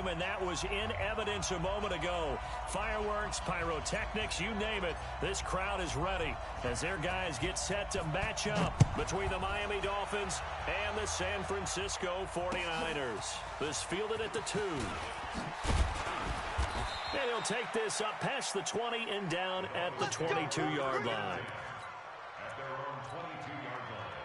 game, and that was in evidence a moment ago. Fireworks, pyrotechnics, you name it. This crowd is ready as their guys get set to match up between the Miami Dolphins and the San Francisco 49ers. This fielded at the 2. And he'll take this up past the 20 and down at the 22-yard line. At their own 22-yard line.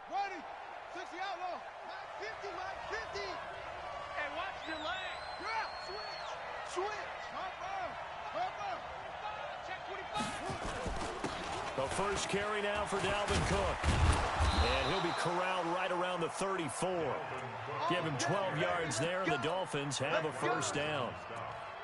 Ready, 60 outlaw, 50, 50. And watch your leg. Yeah, switch. Check 25. The first carry now for Dalvin Cook. And he'll be corralled right around the 34. Give him 12 yards there, and the Dolphins have a first down.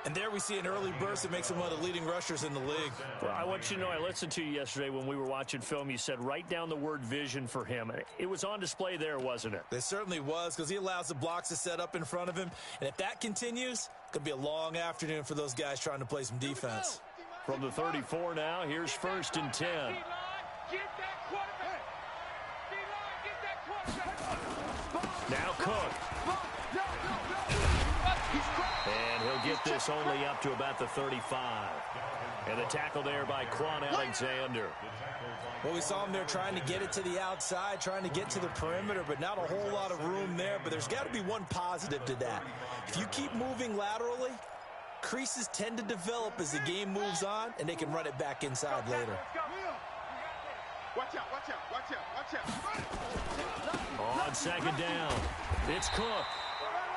And there we see an early burst that makes him one of the leading rushers in the league. Well, I want you to know, I listened to you yesterday when we were watching film. You said write down the word vision for him. It was on display there, wasn't it? It certainly was, because he allows the blocks to set up in front of him. And if that continues, it could be a long afternoon for those guys trying to play some defense. From the 34 now, here's 1st and 10. Now Cook. And he'll get this only up to about the 35. And the tackle there by Quan Alexander. Well, we saw him there trying to get it to the outside, trying to get to the perimeter, but not a whole lot of room there. But there's got to be one positive to that. If you keep moving laterally, creases tend to develop as the game moves on, and they can run it back inside later. Watch out. On 2nd down, it's Cook.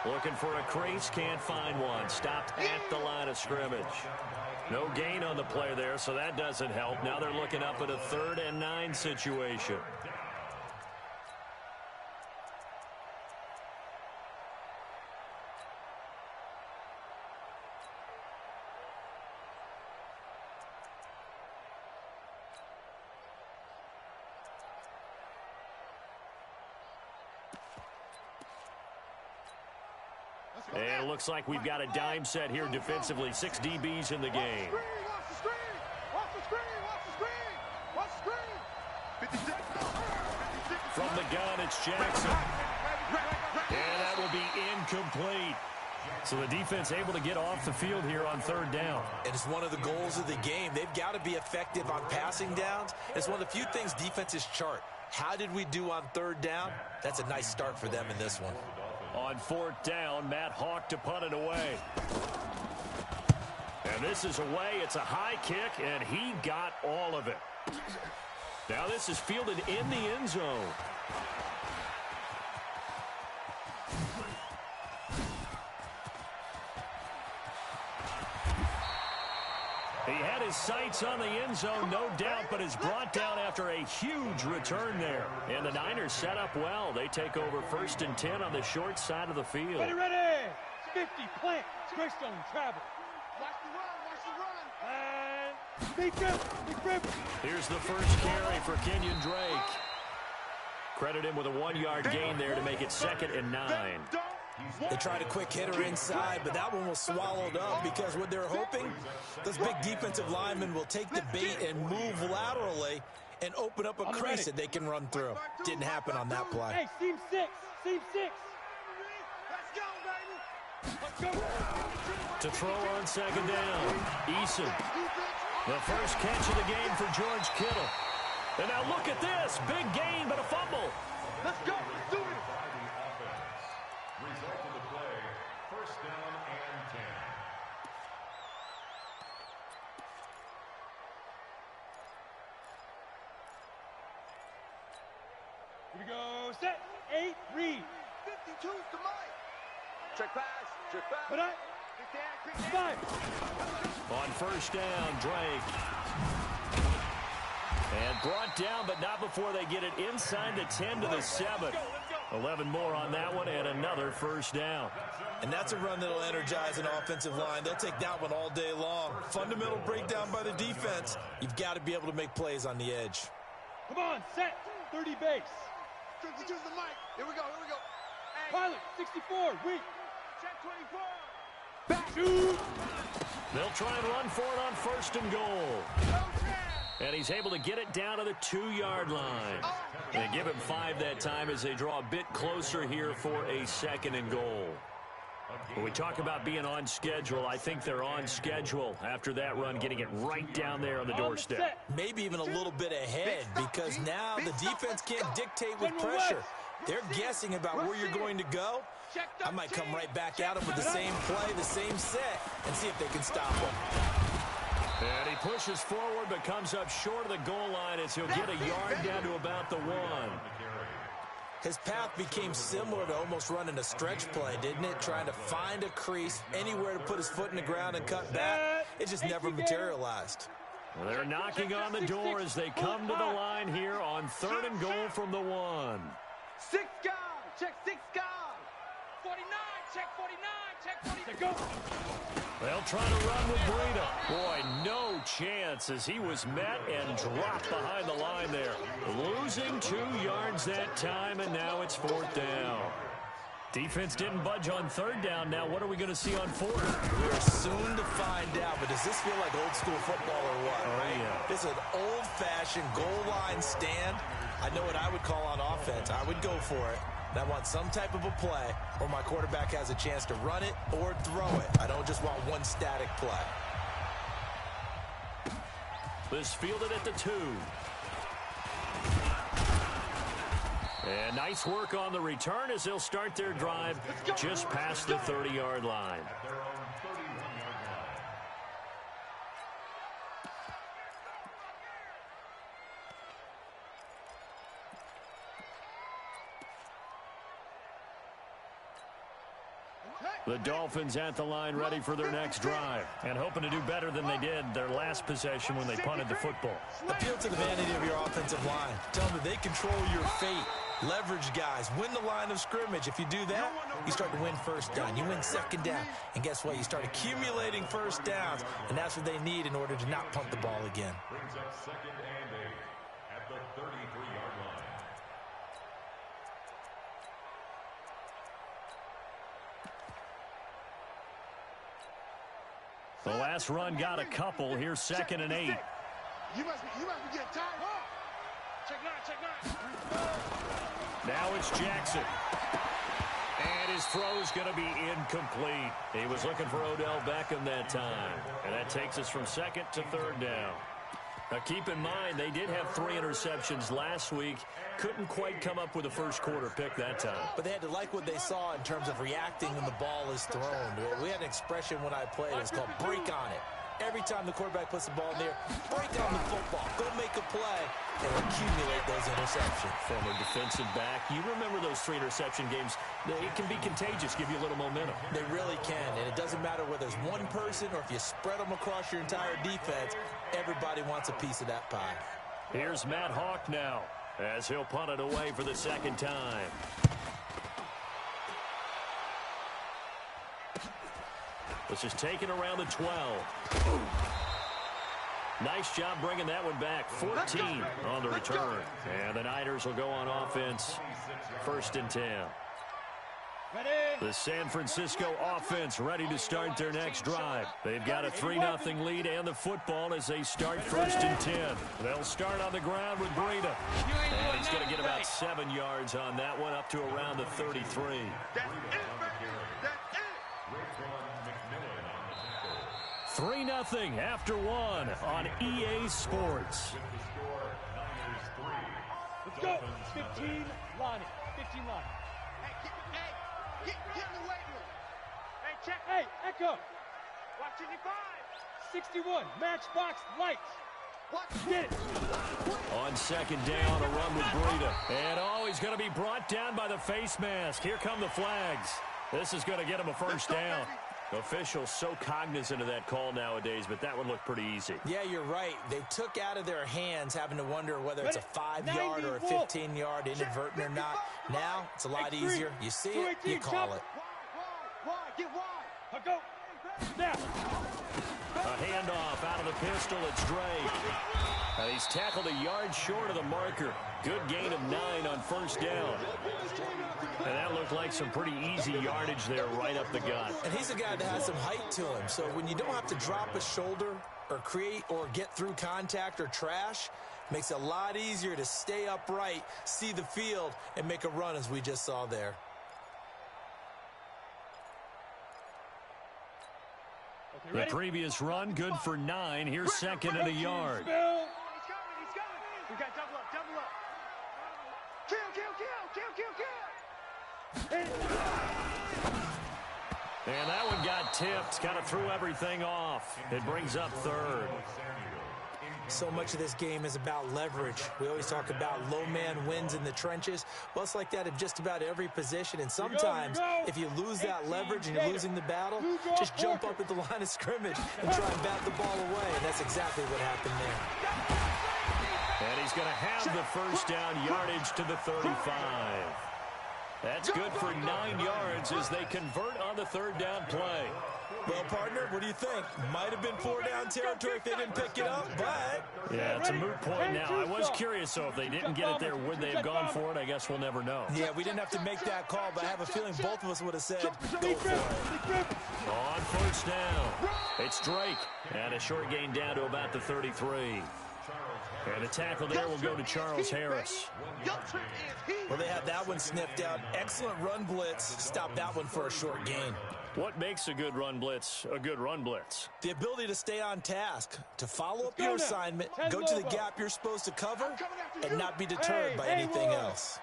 Looking for a crease, can't find one. Stopped at the line of scrimmage. No gain on the play there, so that doesn't help. Now they're looking up at a 3rd and 9 situation. And it looks like we've got a dime set here defensively. 6 DBs in the game. Watch the screen. From the gun, it's Jackson. And that will be incomplete. So the defense able to get off the field here on 3rd down. And it's one of the goals of the game. They've got to be effective on passing downs. It's one of the few things defenses chart. How did we do on 3rd down? That's a nice start for them in this one. On 4th down, Matt Hawk to punt it away. And this is away. It's a high kick, and he got all of it. Now this is fielded in the end zone. He had his sights on the end zone, no doubt, but is brought down after a huge return there. And the Niners set up well. They take over 1st and 10 on the short side of the field. Ready. 50, plant, Greystone, travel. Watch the run. And big grip. Here's the first carry for Kenyon Drake. Credit him with a 1-yard gain there to make it 2nd and 9. They tried a quick hitter inside, but that one was swallowed up because what they're hoping, those big defensive linemen will take the bait and move laterally and open up a crease that they can run through. Didn't happen on that play. Hey, seam 6. Let's go. To throw on 2nd down, Eason. The first catch of the game for George Kittle. And now look at this. Big gain, but a fumble. Let's go. Let's do it. Result of the play, 1st down and 10. Here we go. Set. 8, read. 52's to Mike. Check pass. Put up. 5. On 1st down, Drake. And brought down, but not before they get it inside the 10 to the 7. 11 more on that one, and another 1st down. And that's a run that'll energize an offensive line. They'll take that one all day long. Fundamental breakdown by the defense. You've got to be able to make plays on the edge. Come on, set. 30 base. 52's to Mike. Here we go. Pilot, 64, read. Check 24. They'll try and run for it on 1st and goal. And he's able to get it down to the 2-yard line. And give him 5 that time as they draw a bit closer here for a 2nd and goal. When we talk about being on schedule, I think they're on schedule after that run, getting it right down there on the doorstep. Maybe even a little bit ahead, because now the defense can't dictate with pressure. They're guessing about where you're going to go. I might come right back at them with the same play, the same set, and see if they can stop them. And he pushes forward but comes up short of the goal line as he'll get a yard down to about the 1. His path became similar to almost running a stretch play, didn't it? Trying to find a crease, anywhere to put his foot in the ground and cut back. It just never materialized. Well, they're knocking on the door as they come to the line here on 3rd and goal from the 1. 6 guys. Check 6 guys. 49, check 49, check 49. Go. They'll try to run with Breida. Boy, no chance as he was met and dropped behind the line there. Losing 2 yards that time, and now it's 4th down. Defense didn't budge on 3rd down. Now what are we going to see on 4th? We're soon to find out, but does this feel like old school football or what? Oh, right? Yeah. This is an old-fashioned goal line stand. I know what I would call on offense. I would go for it. And I want some type of a play where my quarterback has a chance to run it or throw it. I don't just want one static play. This fielded at the 2. And nice work on the return as they'll start their drive just past the 30-yard line. The Dolphins at the line ready for their next drive and hoping to do better than they did their last possession when they punted the football. Appeal to the vanity of your offensive line. Tell them that they control your fate. Leverage guys. Win the line of scrimmage. If you do that, you start to win 1st down. You win 2nd down. And guess what? You start accumulating 1st downs. And that's what they need in order to not punt the ball again. Brings up 2nd and 8 at the 33-yard line. The last run got a couple. Here's 2nd and 8. You must be getting tired. Check 9, check 9. Now it's Jackson. And his throw's going to be incomplete. He was looking for Odell Beckham that time. And that takes us from 2nd to 3rd down. Now keep in mind, they did have 3 interceptions last week. Couldn't quite come up with a first-quarter pick that time. But they had to like what they saw in terms of reacting when the ball is thrown. We had an expression when I played. It was called break on it. Every time the quarterback puts the ball in there, break on the football. Go make a play and accumulate those interceptions. Former defensive back. You remember those 3 interception games. It can be contagious, give you a little momentum. They really can, and it doesn't matter whether it's one person or if you spread them across your entire defense, everybody wants a piece of that pie. Here's Matt Hawk now as he'll punt it away for the 2nd time. This is taken around the 12. Nice job bringing that one back. 14 on the return. And the Niners will go on offense. 1st and 10. The San Francisco offense ready to start their next drive. They've got a 3-0 lead and the football as they start 1st and 10. They'll start on the ground with Breida. And he's going to get about 7 yards on that one, up to around the 33. 3-0 after 1 on EA Sports. Let's go. 15 line. 15 line. Get in the weight room. Hey, check. Hey, Echo. Watch 61. Matchbox lights. Get it. On 2nd down, a run with Breida. And he's going to be brought down by the face mask. Here come the flags. This is going to get him a 1st down. Officials so cognizant of that call nowadays, but that would look pretty easy. Yeah, you're right. They took out of their hands having to wonder whether it's a 5-yard or a 15-yard inadvertent or not. Now, it's a lot easier. You see it, you call it. Wide, get wide. Go. Now. A handoff out of On the pistol, it's Drake. And he's tackled a yard short of the marker. Good gain of 9 on first down. And that looked like some pretty easy yardage there right up the gut. And he's a guy that has some height to him. So when you don't have to drop a shoulder or create or get through contact or trash, makes it a lot easier to stay upright, see the field, and make a run as we just saw there. The previous run, good for 9. Here's second and a yard. He's coming. We got double up. Kill. And that one got tipped. Kind of threw everything off. It brings up third. So much of this game is about leverage. We always talk about low man wins in the trenches. Well, it's like that in just about every position. And sometimes, if you lose that leverage and you're losing the battle, just jump up at the line of scrimmage and try and bat the ball away. And that's exactly what happened there. And he's going to have the first down yardage to the 35. That's good for 9 yards as they convert on the third down play. Well, partner, what do you think? Might have been 4-down territory if they didn't pick it up, but... Yeah, it's a moot point now. I was curious, so if they didn't get it there, would they have gone for it? I guess we'll never know. Yeah, we didn't have to make that call, but I have a feeling both of us would have said, go for it. On first down, it's Drake. And a short gain down to about the 33. And the tackle there will go to Charles Harris. Well, they had that one sniffed out. Excellent run blitz. Stop that one for a short gain. What makes a good run blitz a good run blitz? The ability to stay on task, to follow up your assignment, go to the gap you're supposed to cover, and not be deterred by anything else.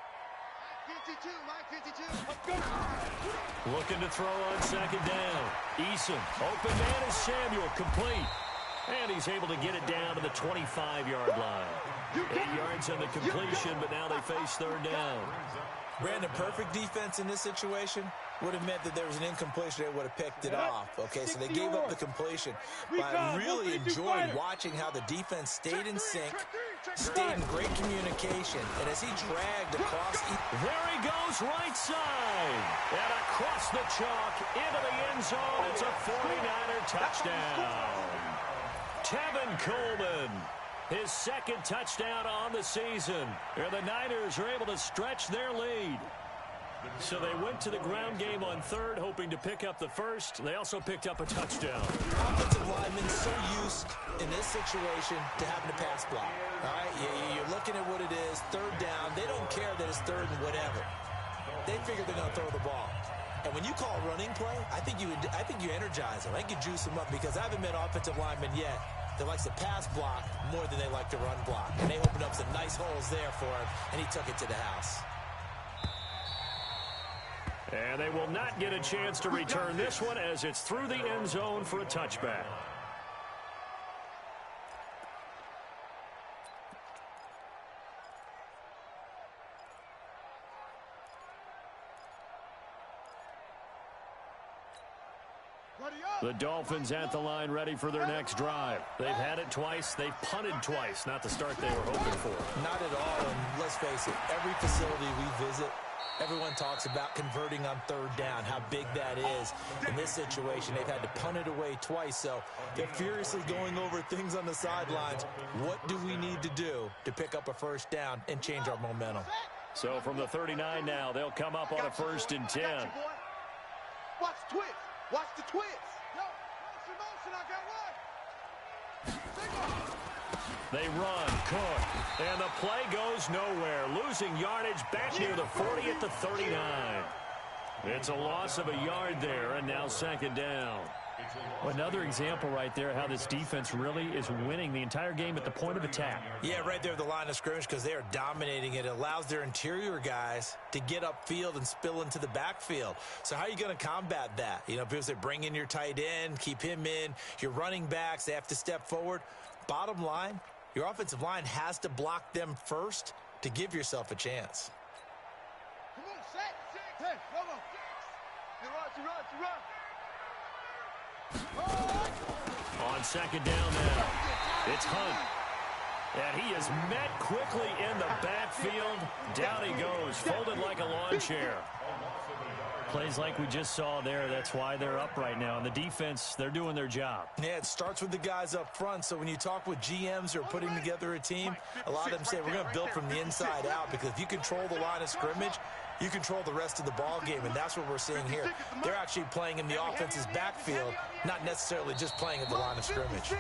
Looking to throw on second down. Eason, open man is Samuel, complete. And he's able to get it down to the 25-yard line. 8 yards on the completion, but now they face third down. Brandon, perfect defense in this situation would have meant that there was an incompletion. They would have picked it off. Okay, so they gave up the completion. But I really enjoyed watching how the defense stayed in sync, stayed in great communication. And as he dragged across... There he goes, right side. And across the chalk into the end zone. It's a 49er touchdown. Tevin Coleman, his second touchdown on the season. And the Niners are able to stretch their lead. So they went to the ground game on third, hoping to pick up the first. They also picked up a touchdown. Offensive linemen so used in this situation to having to pass block. All right, you're looking at what it is, third down. They don't care that it's third and whatever. They figure they're going to throw the ball. And when you call a running play, I think you energize them. I think you juice them up because I haven't met offensive linemen yet that likes to pass block more than they like to run block. And they opened up some nice holes there for him, and he took it to the house. And they will not get a chance to return this one as it's through the end zone for a touchback. The Dolphins at the line ready for their next drive. They've had it twice. They've punted twice. Not the start they were hoping for. Not at all. And let's face it, every facility we visit, everyone talks about converting on third down, how big that is. In this situation, they've had to punt it away twice. So they're furiously going over things on the sidelines. What do we need to do to pick up a first down and change our momentum? So from the 39 now, they'll come up on a 1st and 10. Watch the twist. Watch the twist. Yo, motion, I got one. They run, Cook, and the play goes nowhere. Losing yardage back near the 40 at the 39. It's a loss of a yard there, and now second down. Another example right there how this defense really is winning the entire game at the point of attack. Yeah, right there at the line of scrimmage because they are dominating it. It allows their interior guys to get upfield and spill into the backfield. So how are you going to combat that? You know, people say bring in your tight end, keep him in. Your running backs, they have to step forward. Bottom line, your offensive line has to block them first to give yourself a chance. Come on, set. Hey, come on. You run. On second down now, it's Hunt. And he is met quickly in the backfield. Down he goes, folded like a lawn chair. Plays like we just saw there. That's why they're up right now. And the defense, they're doing their job. Yeah, it starts with the guys up front. So when you talk with GMs who are putting together a team, a lot of them say we're going to build from the inside out, because if you control the line of scrimmage, you control the rest of the ball game, and that's what we're seeing here. They're actually playing in the offense's backfield, not necessarily just playing at the line of scrimmage.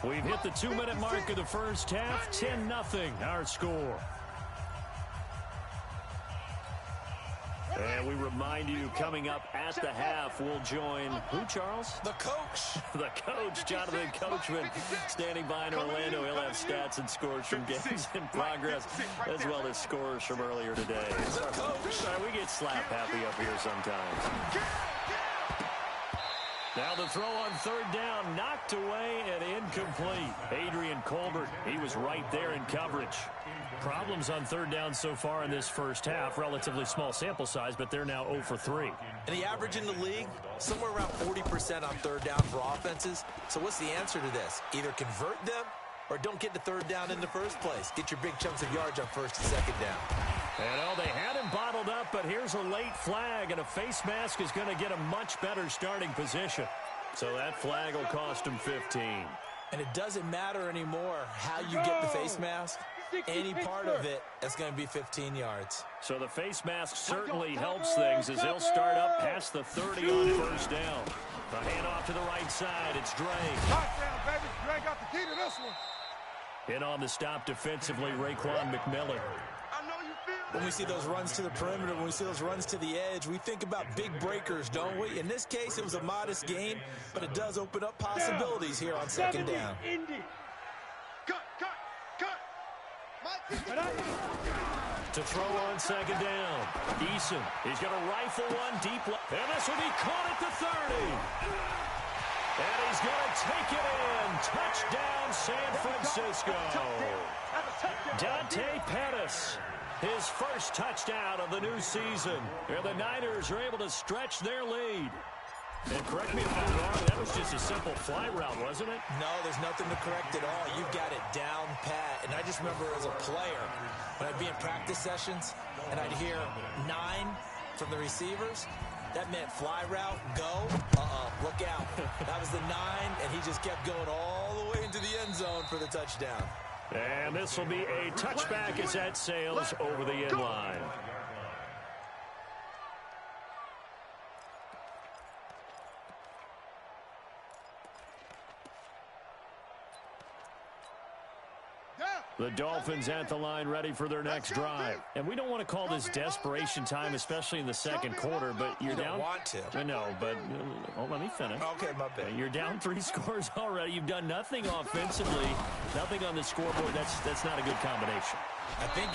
We've hit the 2-minute mark of the first half. 10-0 our score. And we remind you, coming up at the half, we'll join who, Charles? The coach. The coach, Jonathan Coachman, standing by in Orlando. He'll have stats and scores from games in progress, as well as scores from earlier today. The coach. We get slap happy up here sometimes. Now the throw on third down, knocked away and incomplete. Adrian Colbert, he was right there in coverage. Problems on third down so far in this first half. Relatively small sample size, but they're now 0 for 3. And the average in the league, somewhere around 40% on third down for offenses. So what's the answer to this? Either convert them or don't get the third down in the first place. Get your big chunks of yards on first and second down. And they had him bottled up, but here's a late flag, and a face mask is going to get a much better starting position. So that flag will cost him 15. And it doesn't matter anymore how you get the face mask. Any part of it, that's going to be 15 yards. So the face mask certainly helps things as they'll start up past the 30 on first down. The handoff to the right side. It's Dre. Touchdown, baby. Dre got the key to this one. In on the stop defensively, Raekwon McMillan. I know you feel When we see those runs to the perimeter, when we see those runs to the edge, we think about big breakers, don't we? In this case, it was a modest gain, but it does open up possibilities here on second down. Cut. To throw on second down, Eason. He's going to rifle one deep left. And this will be caught at the 30. And he's going to take it in. Touchdown, San Francisco. Dante Pettis, his first touchdown of the new season. And the Niners are able to stretch their lead. And correct me if I'm wrong, that was just a simple fly route, wasn't it? No, there's nothing to correct at all. You've got it down pat. And I just remember as a player, when I'd be in practice sessions and I'd hear 9 from the receivers, that meant fly route, go, look out. That was the 9, and he just kept going all the way into the end zone for the touchdown. And this will be a touchback as that sails over the end line. The Dolphins at the line ready for their next drive. And we don't want to call this desperation time, especially in the second quarter, but you're down. Don't want to. I know, but let me finish. Okay, my bad. You're down 3 scores already. You've done nothing offensively, nothing on the scoreboard. That's not a good combination. I think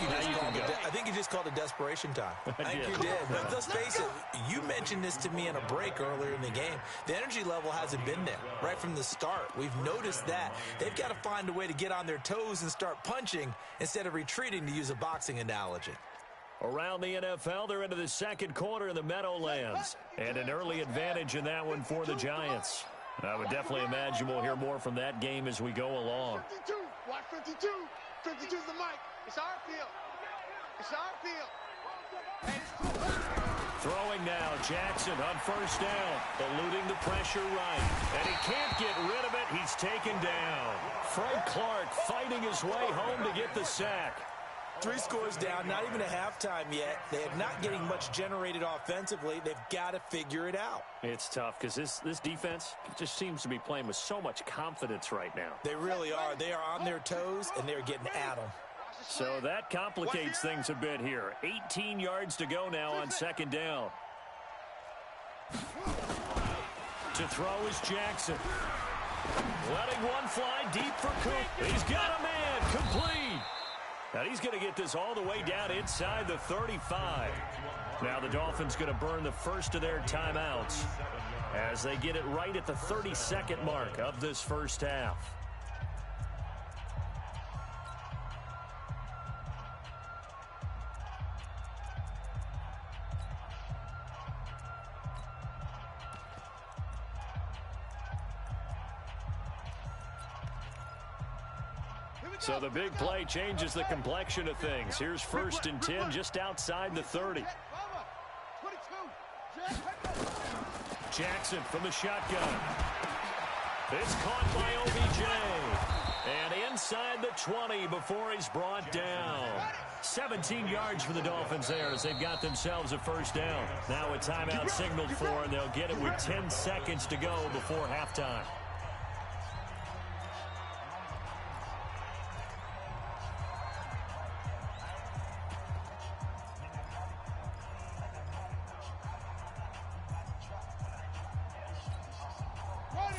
you just called it desperation time. I think you did. But let's face it, you mentioned this to me in a break earlier in the game. The energy level hasn't been there right from the start. We've noticed that. They've got to find a way to get on their toes and start punching instead of retreating, to use a boxing analogy. Around the NFL, they're into the second quarter in the Meadowlands. And an early advantage in that one for the Giants. I would definitely imagine we'll hear more from that game as we go along. 52. Watch 52. 52 is the mic. It's our field. It's our field. Throwing now, Jackson on first down, eluding the pressure right. And he can't get rid of it. He's taken down. Frank Clark fighting his way home to get the sack. 3 scores down, not even a halftime yet. They are not getting much generated offensively. They've got to figure it out. It's tough because this defense just seems to be playing with so much confidence right now. They really are. They are on their toes, and they're getting at them. So that complicates things a bit here. 18 yards to go now on second down. To throw is Jackson. Letting one fly deep for Coop. He's got a man. Complete. Now he's going to get this all the way down inside the 35. Now the Dolphins going to burn the first of their timeouts as they get it right at the 32nd mark of this first half. Here So the big play changes the complexion of things. Here's 1st and 10 just outside the 30. Jackson from the shotgun. It's caught by OBJ. And inside the 20 before he's brought down. 17 yards for the Dolphins there as they've got themselves a 1st down. Now a timeout signaled for, and they'll get it with 10 seconds to go before halftime.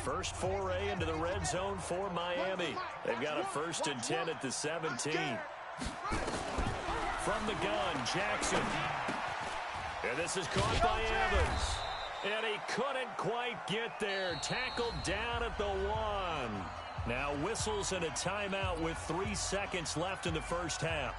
First foray into the red zone for Miami. They've got a 1st and 10 at the 17. From the gun, Jackson. And this is caught by Evans. And he couldn't quite get there. Tackled down at the 1. Now whistles and a timeout with 3 seconds left in the 1st half.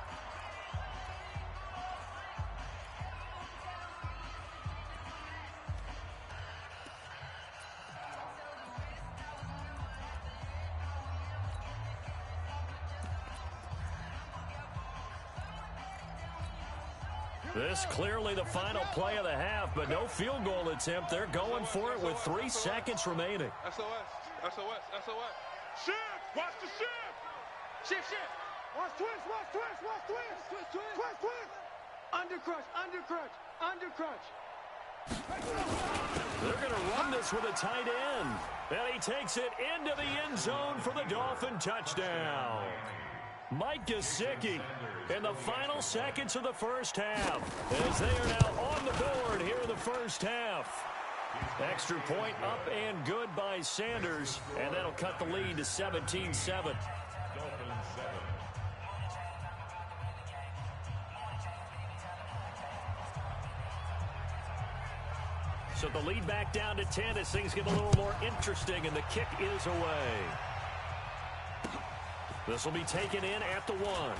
This clearly the final play of the half, but no field goal attempt. They're going for it with 3 seconds remaining. SOS, SOS, SOS. Shift, watch the shift. Shift, shift. Watch twist, watch twist, watch twist. Twist, twist, twist, twist. Undercrutch, undercrutch, undercrutch. They're going to run this with a tight end. And he takes it into the end zone for the Dolphin touchdown. Mike Gesicki in the final seconds of the 1st half as they are now on the board here in the 1st half. Extra point up and good by Sanders, and that'll cut the lead to 17-7. So the lead back down to 10 as things get a little more interesting, and the kick is away. This will be taken in at the 1.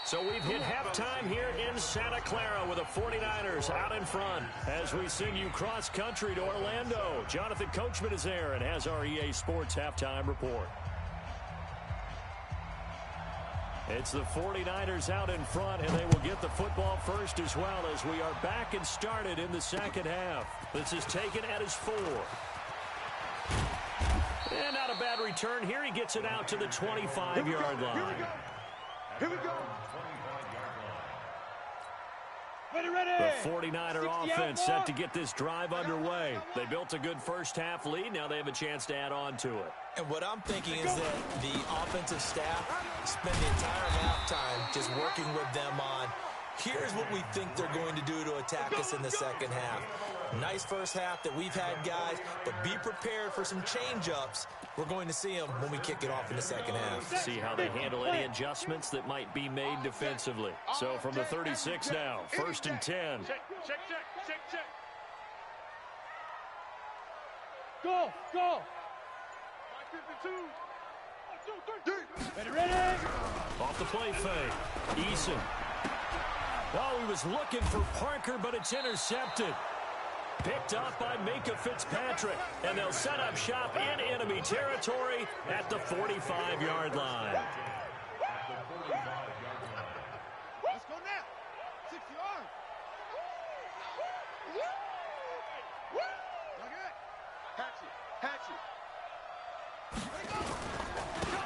So we've hit halftime here in Santa Clara with the 49ers out in front as we send you cross country to Orlando. Jonathan Coachman is there and has our EA Sports halftime report. It's the 49ers out in front, and they will get the football first as well as we are back and started in the 2nd half. This is taken at his 4. And not a bad return here. He gets it out to the 25-yard line. Here we go. The 49er offense set to get this drive underway. They built a good 1st half lead. Now they have a chance to add on to it. And what I'm thinking is that the offensive staff spend the entire halftime just working with them on, here's what we think they're going to do to attack us in the 2nd half. Nice 1st half that we've had, guys, but be prepared for some change-ups. We're going to see them when we kick it off in the 2nd half. See how they handle any adjustments that might be made defensively. So from the 36 now, 1st and 10. Check. Go, go. 52. Ready. Off the play fake. Eason. Oh, he was looking for Parker, but it's intercepted. Picked up by Minka Fitzpatrick, and they'll set up shop in enemy territory at the 45-yard line. Let's go now. 6 yards. Hatchet.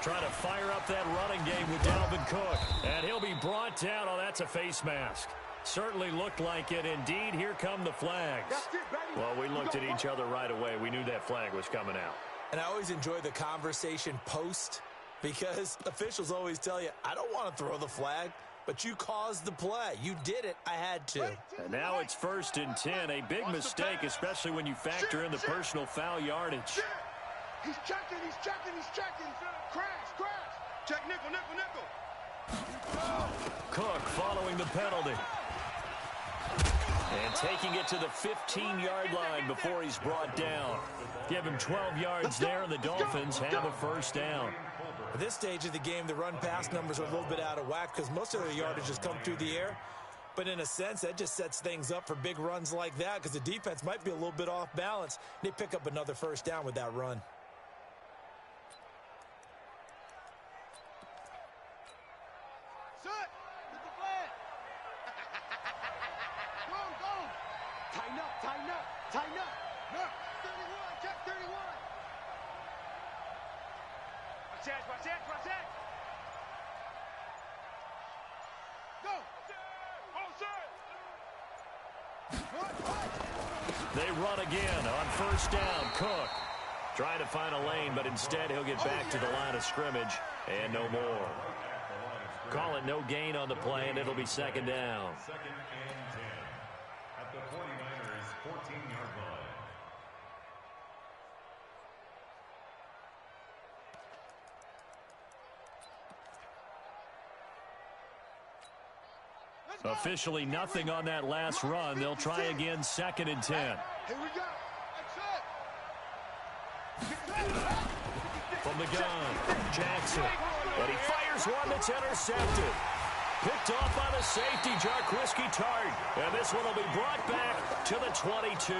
Trying to fire up that running game with Dalvin Cook, and he'll be brought down. Oh, that's a face mask. Certainly looked like it. Indeed, here come the flags. Well, we looked at each other right away. We knew that flag was coming out. And I always enjoy the conversation post because officials always tell you, I don't want to throw the flag, but you caused the play. You did it. I had to. And now it's 1st and 10. A big mistake, especially when you factor in the personal foul yardage. He's checking. Crash. Check nickel. Cook following the penalty. And taking it to the 15-yard line before he's brought down. Give him 12 yards there, and the Dolphins have a 1st down. At this stage of the game, the run-pass numbers are a little bit out of whack because most of the yardage has come through the air. But in a sense, that just sets things up for big runs like that because the defense might be a little bit off balance. They pick up another first down with that run. Tighten up. Look, 31, check 31. Watch that. Go. They run again on first down. Cook trying to find a lane, but instead he'll get back to the line of scrimmage and no more. Call it no gain on the play, and it'll be second down. Second and 10 at the 49ers 14-yard line. Officially nothing on that last run. They'll try again, second and 10. Here we go. From the gun, Jackson. But he fires one that's intercepted. Picked off by the safety, Jarquiski Tart. And this one will be brought back to the 22.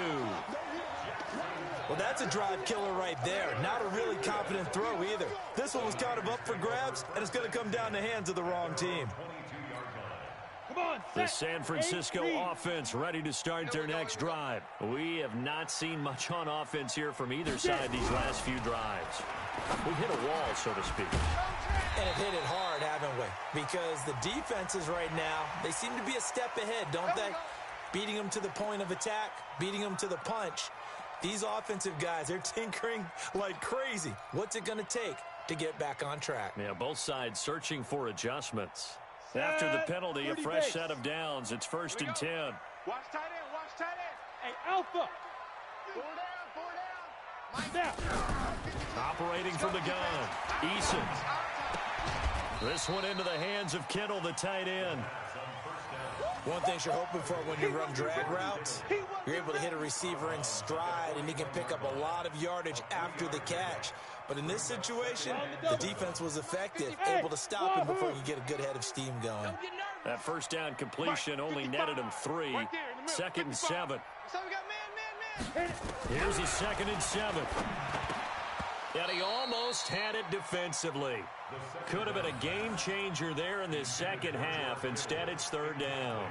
Well, that's a drive killer right there. Not a really confident throw either. This one was kind of up for grabs, and it's going to come down the hands of the wrong team. The San Francisco offense ready to start their next drive. We have not seen much on offense here from either side these last few drives. We hit a wall, so to speak. And have hit it hard, haven't we? Because the defenses right now, they seem to be a step ahead, don't they? Beating them to the point of attack, beating them to the punch. These offensive guys, they're tinkering like crazy. What's it going to take to get back on track? Yeah, both sides searching for adjustments. After the penalty, a fresh set of downs. It's first and 10. Watch tight end. Hey, Alpha. 4 down. Operating from the gun, Eason. This one into the hands of Kittle, the tight end. One thing you're hoping for when you run drag routes, you're able to hit a receiver in stride, and he can pick up a lot of yardage after the catch. But in this situation, the defense was effective, able to stop him before you get a good head of steam going. That first down completion only netted him 3. Second and 7. So we got man. Here's his second and 7. And he almost had it defensively. Could have been a game changer there in this second half. Instead, it's third down.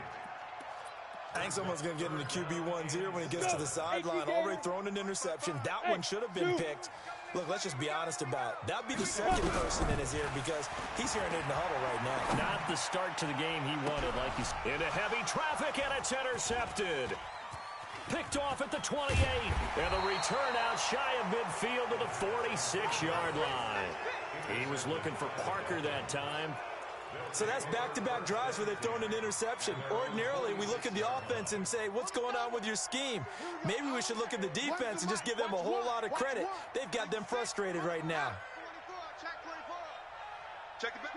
I think someone's going to get into QB1's ear when he gets to the sideline. Already thrown an interception. That one should have been picked. Look, let's just be honest about it. That would be the second person in his ear because he's hearing it in the huddle right now. Not the start to the game he wanted, like he's into heavy traffic, and it's intercepted. Picked off at the 28, and the return out shy of midfield to the 46-yard line. He was looking for Parker that time. So that's back-to-back drives where they've thrown an interception. Ordinarily, we look at the offense and say, what's going on with your scheme? Maybe we should look at the defense and just give them a whole lot of credit. They've got them frustrated right now. Check it back.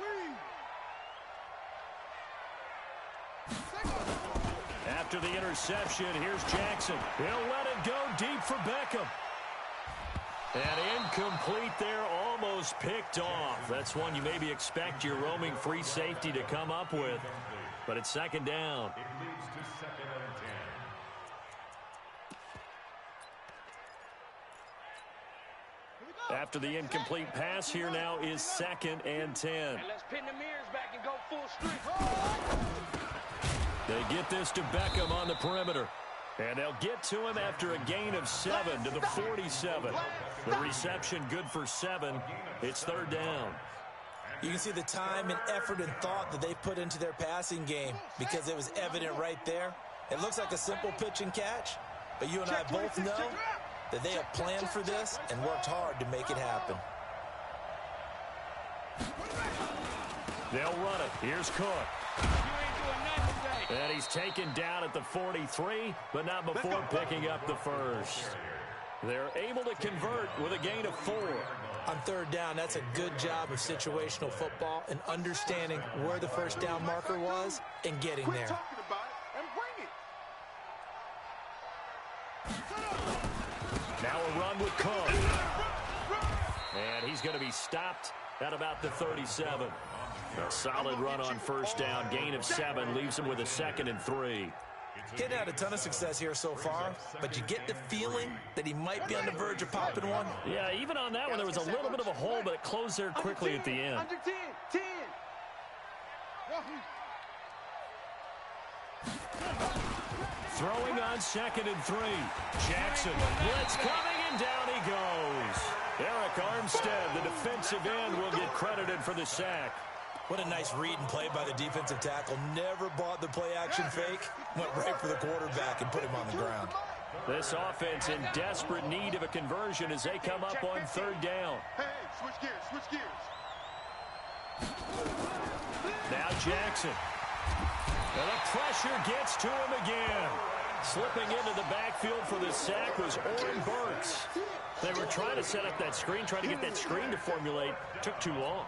After the interception, here's Jackson. He'll let it go deep for Beckham. And incomplete there, almost picked off. That's one you maybe expect your roaming free safety to come up with. But it's second down. It leads to second and 10. After the incomplete pass, here now is second and 10. And let's pin the mirrors back and go full streak. They get this to Beckham on the perimeter. And they'll get to him after a gain of 7 to the 47. The reception good for 7. It's third down. You can see the time and effort and thought that they put into their passing game because it was evident right there. It looks like a simple pitch and catch, but you and I both know that they have planned for this and worked hard to make it happen. They'll run it. Here's Cook. And he's taken down at the 43, but not before picking up the first. They're able to convert with a gain of 4. On third down, that's a good job of situational football and understanding where the first down marker was and getting there. Now a run with Cook. And he's going to be stopped at about the 37. A solid run on first down. Gain of 7 leaves him with a 2nd and 3. He'd had a ton of success here so far, but you get the feeling that he might be on the verge of popping one. Yeah, even on that one, there was a little bit of a hole, but it closed there quickly at the end. Under 10, 10. Throwing on 2nd and 3. Jackson, blitz coming, and down he goes. Eric Armstead, the defensive end, will get credited for the sack. What a nice read and play by the defensive tackle. Never bought the play-action fake. Went right for the quarterback and put him on the ground. This offense in desperate need of a conversion as they come up on 3rd down. Hey, switch gears, switch gears. Now Jackson. And the pressure gets to him again. Slipping into the backfield for the sack was Oren Burks. They were trying to set up that screen, trying to get that screen to formulate. Took too long.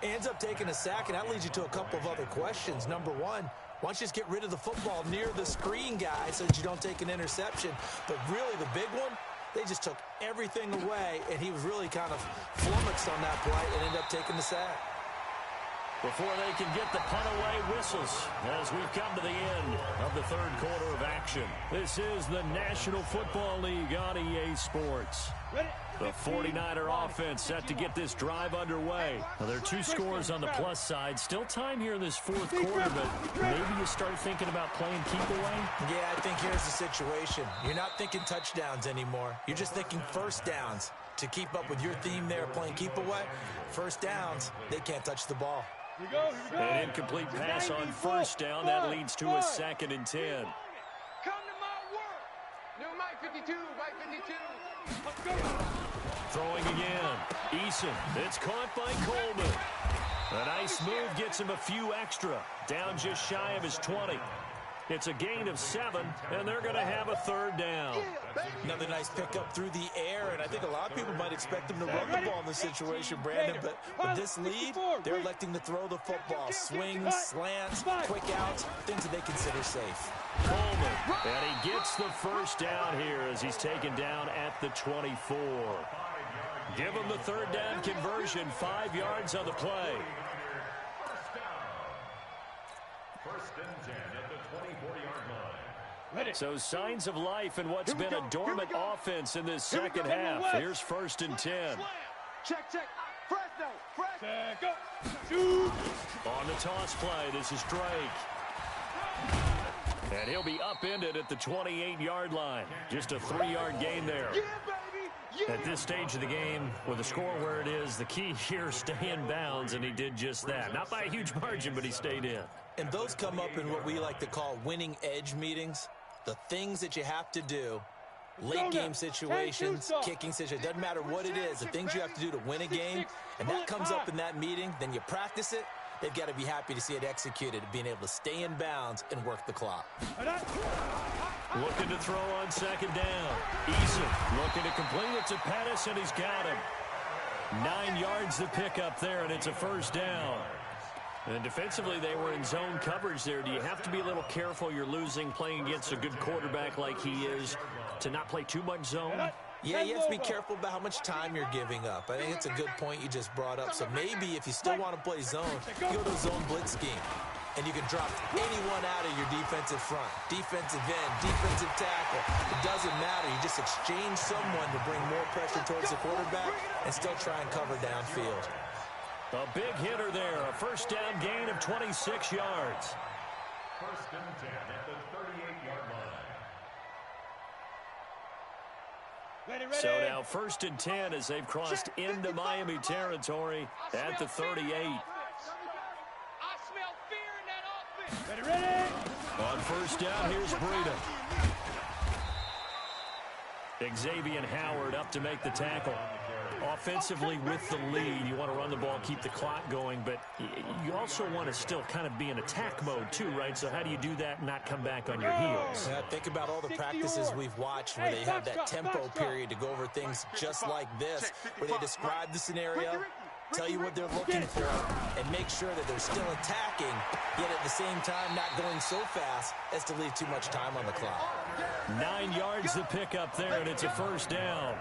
Ends up taking a sack, and that leads you to a couple of other questions. Number one, why don't you just get rid of the football near the screen guy so that you don't take an interception? But really, the big one, they just took everything away, and he was really kind of flummoxed on that play and ended up taking the sack. Before they can get the punt away, whistles as we've come to the end of the 3rd quarter of action. This is the National Football League on EA Sports. The 49er offense set to get this drive underway. Now, there are 2 scores on the plus side. Still time here in this 4th quarter, but maybe you start thinking about playing keep away? Yeah, I think here's the situation. You're not thinking touchdowns anymore. You're just thinking first downs. To keep up with your theme there, playing keep away, first downs, they can't touch the ball. Here we go. An incomplete pass on first down. That leads to a 2nd and 10. Come to my work. New Mike 52, Mike 52. Let's go. Throwing again. Eason. It's caught by Coleman. A nice move gets him a few extra. Down just shy of his 20. It's a gain of 7, and they're going to have a 3rd down. Another nice pickup through the air, and I think a lot of people might expect them to run the ball in this situation, Brandon, but with this lead, they're electing to throw the football. Swings, slants, quick outs, things that they consider safe. Coleman, and he gets the first down here as he's taken down at the 24. Give him the 3rd down conversion, 5 yards on the play. First and 10 at the 24-yard line. So signs of life in what's been a dormant offense in this second half. Here's 1st and 10. Check, check. Fresno, Fresno. Go. Shoot. On the toss play, this is Drake. And he'll be upended at the 28-yard line. Just a 3-yard gain there. Yeah, baby. Yeah. At this stage of the game, with the score where it is, the key here, stay in bounds, and he did just that. Not by a huge margin, but he stayed in. And those come up in what we like to call winning edge meetings. The things that you have to do, late game situations, kicking situations, doesn't matter what it is, the things you have to do to win a game, and that comes up in that meeting, then you practice it. They've got to be happy to see it executed, being able to stay in bounds and work the clock. Looking to throw on 2nd down. Eason looking to complete it to Pettis, and he's got him. 9 yards to pick up there, and it's a 1st down. And defensively, they were in zone coverage there. Do you have to be a little careful? You're losing, playing against a good quarterback like he is, to not play too much zone? Yeah, you have to be careful about how much time you're giving up. I think it's a good point you just brought up. So maybe if you still want to play zone, you go to a zone blitz scheme. And you can drop anyone out of your defensive front, defensive end, defensive tackle. It doesn't matter. You just exchange someone to bring more pressure towards the quarterback and still try and cover downfield. A big hitter there. A 1st down gain of 26 yards. 1st and 10 at the 38-yard line. Ready. So now 1st and 10 as they've crossed into Miami territory at the 38. Ready. On 1st down, here's Breida. Xavier Howard up to make the tackle. Offensively with the lead, you want to run the ball, keep the clock going, but you also want to still kind of be in attack mode too, right? So how do you do that and not come back on your heels? Yeah, think about all the practices we've watched where they have that tempo period to go over things just like this, where they describe the scenario, tell you what they're looking for, and make sure that they're still attacking, yet at the same time not going so fast as to leave too much time on the clock. 9 yards to pick up there, and it's a 1st down.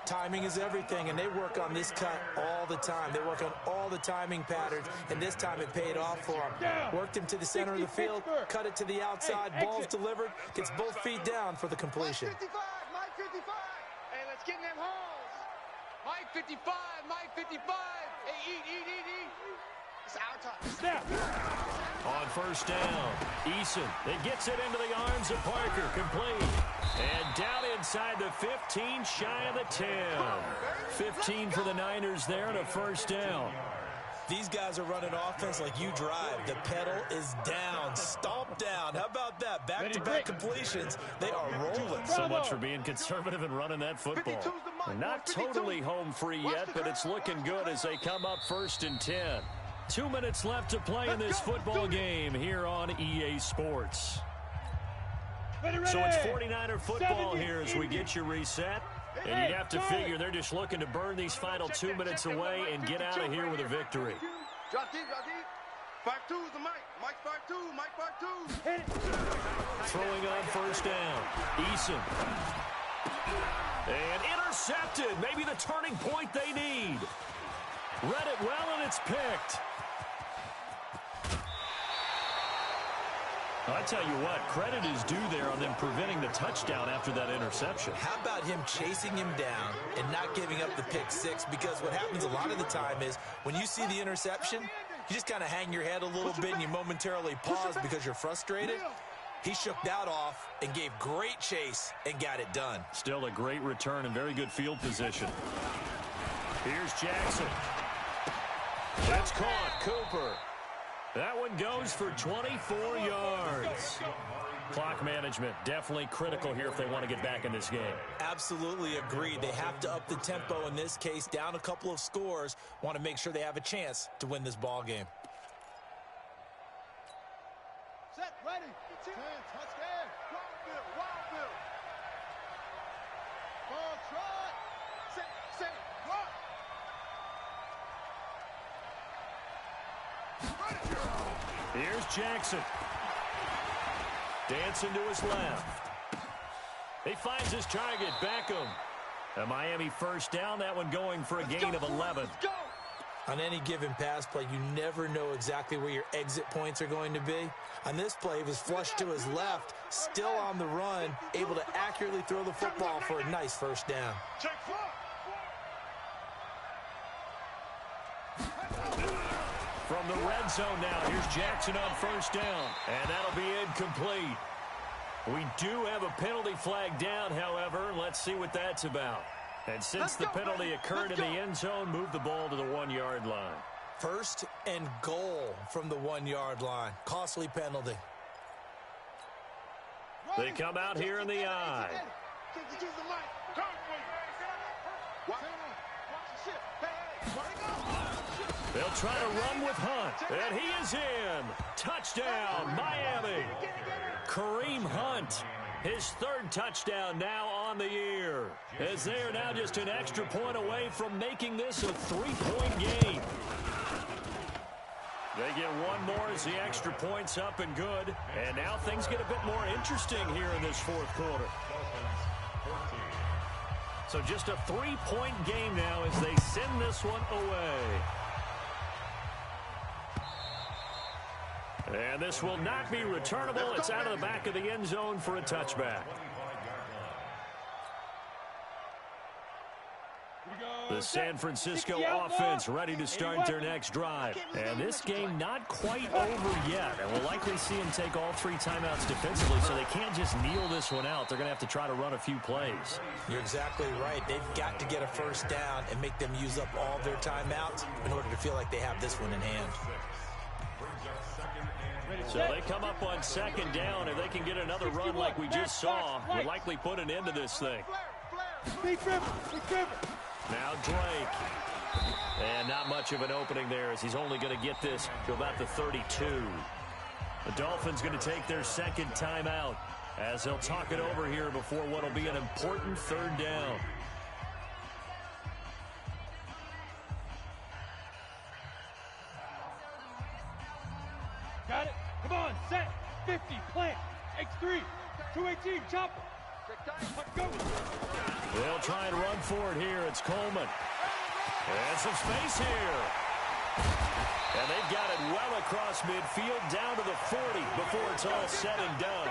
Timing is everything, and they work on this cut all the time. They work on all the timing patterns, and this time it paid off for him. Worked him to the center of the field, cut it to the outside, ball's delivered, gets both feet down for the completion. Mike 55, Mike 55. Hey, let's get in them holes. Mike 55, Mike 55. Hey, eat. It's our time. Snap. On first down, Eason. It gets it into the arms of Parker, complete. And down inside the 15, shy of the 10. 15 for the Niners there and a first down. These guys are running offense like you drive. The pedal is down, stomp down. How about that? Back-to-back completions. They are rolling. So much for being conservative and running that football. Not totally home free yet, but it's looking good as they come up first and 10. 2 minutes left to play in this football game here on EA Sports. So it's 49er football here as we get you reset. And you have to figure they're just looking to burn these final 2 minutes away and get out of here with a victory. Drop deep. 5-2 is the Mike. Mike 5-2, Mike 5-2. Throwing on first down. Eason. And intercepted. Maybe the turning point they need. Read it well, and it's picked. I tell you what, credit is due there on them preventing the touchdown after that interception. How about him chasing him down and not giving up the pick six? Because what happens a lot of the time is when you see the interception, you just kind of hang your head a little bit and you momentarily pause because you're frustrated. He shook that off and gave great chase and got it done. Still a great return and very good field position. Here's Jackson. It's caught. Cooper. That one goes for 24 yards. Clock management definitely critical here if they want to get back in this game. Absolutely agreed. They have to up the tempo in this case, down a couple of scores. Want to make sure they have a chance to win this ball game. Set, ready. 10, touchdown. Wild Bill. Ball trot. Set, rock. Here's Jackson. Dancing to his left. He finds his target, Beckham. A Miami first down, that one going for a gain of 11. On any given pass play, you never know exactly where your exit points are going to be. On this play, he was flushed to his left, still on the run, able to accurately throw the football for a nice first down. From the red zone now, here's Jackson on first down, and that'll be incomplete. We do have a penalty flag down, however. Let's see what that's about. And since the penalty occurred in the end zone, move the ball to the 1-yard line. First and goal from the 1-yard line. Costly penalty. They come out here in the eye. They'll try to run with Hunt, and he is in. Touchdown, Miami. Kareem Hunt, his third touchdown now on the year, as they are now just an extra point away from making this a 3-point game. They get one more as the extra point's up and good, and now things get a bit more interesting here in this fourth quarter. So just a 3-point game now as they send this one away. And this will not be returnable. It's out of the back of the end zone for a touchback. The San Francisco offense ready to start their next drive. And this game not quite over yet. And we'll likely see them take all 3 timeouts defensively, so they can't just kneel this one out. They're going to have to try to run a few plays. You're exactly right. They've got to get a first down and make them use up all their timeouts in order to feel like they have this one in hand. So they come up on second down. If they can get another run like we just saw, would likely put an end to this thing. Now Drake. And not much of an opening there as he's only going to get this to about the 32. The Dolphins going to take their second timeout as they'll talk it over here before what will be an important third down. Got it. Come on, set. 50, plant. X3. 218, chopper. They'll try and run for it here. It's Coleman. And some space here. And they've got it well across midfield down to the 40 before it's all said and done.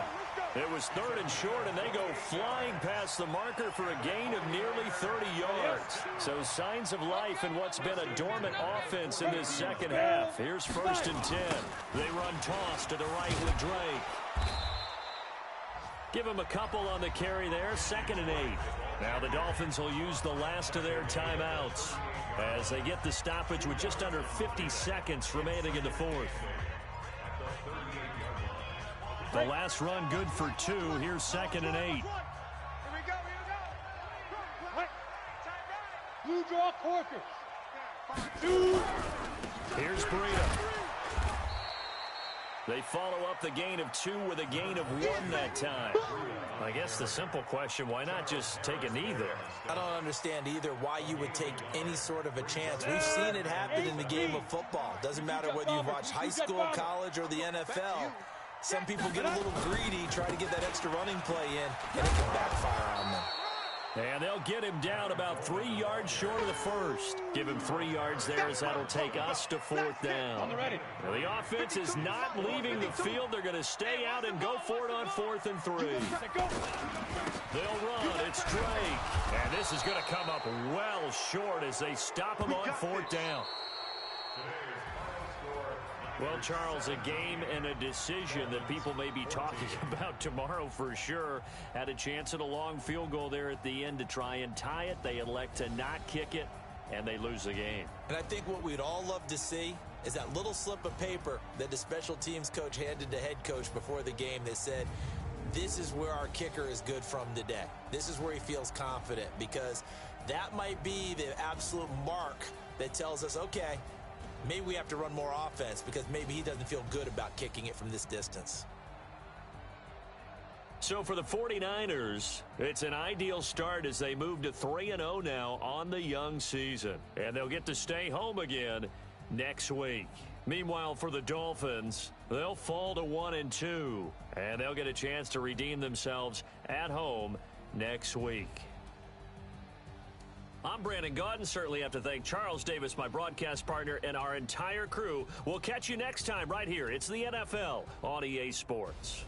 It was 3rd and short, and they go flying past the marker for a gain of nearly 30 yards. So signs of life in what's been a dormant offense in this second half. Here's 1st and 10. They run toss to the right with Drake. Give him a couple on the carry there. 2nd and 8. Now the Dolphins will use the last of their timeouts as they get the stoppage with just under 50 seconds remaining in the 4th. The last run good for 2. Here's 2nd and 8. Blue draw Corker. 2. Here's Breida. They follow up the gain of 2 with a gain of 1 that time. I guess the simple question, why not just take a knee there? I don't understand either why you would take any sort of a chance. We've seen it happen in the game of football. Doesn't matter whether you've watched high school, college, or the NFL. Some people get a little greedy, try to get that extra running play in, and it can backfire on them. And they'll get him down about 3 yards short of the 1st. Give him 3 yards there as that'll take us to 4th down. Now, the offense is not leaving the field. They're going to stay out and go for it on 4th and 3. They'll run. It's Drake. And this is going to come up well short as they stop him on 4th down. Well, Charles, a game and a decision that people may be talking about tomorrow for sure. Had a chance at a long field goal there at the end to try and tie it. They elect to not kick it, and they lose the game. And I think what we'd all love to see is that little slip of paper that the special teams coach handed to head coach before the game that said, this is where our kicker is good from today. This is where he feels confident, because that might be the absolute mark that tells us, okay, maybe we have to run more offense because maybe he doesn't feel good about kicking it from this distance. So for the 49ers, it's an ideal start as they move to 3-0 now on the young season. And they'll get to stay home again next week. Meanwhile, for the Dolphins, they'll fall to 1-2. And they'll get a chance to redeem themselves at home next week. I'm Brandon Gaudin. Certainly have to thank Charles Davis, my broadcast partner, and our entire crew. We'll catch you next time right here. It's the NFL on EA Sports.